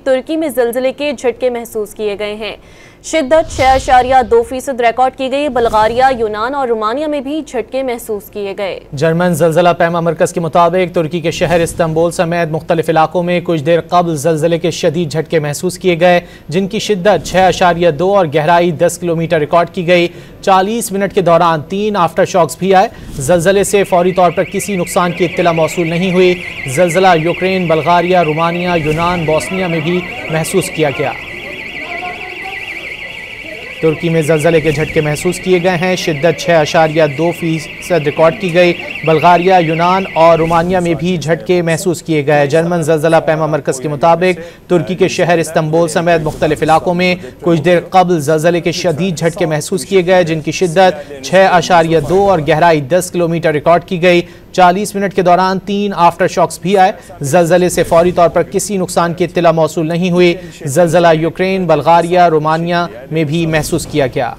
तुर्की में ज़लज़ले के झटके महसूस किए गए हैं। शिद्दत 6.2% रिकॉर्ड की गई। बल्गारिया, यूनान और रोमानिया में भी झटके महसूस किए गए। जर्मन ज़लज़ला पैमा मरकज़ के मुताबिक तुर्की के शहर इस्तांबुल समेत मुख्तलिफ इलाकों में कुछ देर कबल ज़लज़ले के शदीद झटके महसूस किए गए, जिनकी शिद्दत 6.2 और गहराई 10 किलोमीटर रिकॉर्ड की गई। 40 मिनट के दौरान 3 आफ्टर शॉक्स भी आए। ज़लज़ले से फौरी तौर पर किसी नुकसान की इत्तला मौसूल नहीं हुई। ज़लज़ला यूक्रेन, बल्गारिया, रोमानिया, यूनान, बोस्निया में भी महसूस किया गया। तुर्की में ज़लज़ले के झटके महसूस किए गए हैं। शिद्दत 6.2% रिकॉर्ड की गई। बल्गारिया, यूनान और रोमानिया में भी झटके महसूस किए गए। जर्मन ज़लज़ला पैमा मरकज़ के मुताबिक तुर्की के शहर इस्तांबुल समेत मुख्तलिफ इलाकों में कुछ देर कबल ज़लज़ले के शदीद झटके महसूस किए गए, जिनकी शिद्दत 6.2 और गहराई 10 किलोमीटर रिकॉर्ड की गई। 40 मिनट के दौरान 3 आफ्टर शॉक्स भी आए। ज़लज़ले से फौरी तौर पर किसी नुकसान की इत्तला मौसूल नहीं हुई। ज़लज़ला यूक्रेन, बल्गारिया, रोमानिया में भी महसूस किया गया।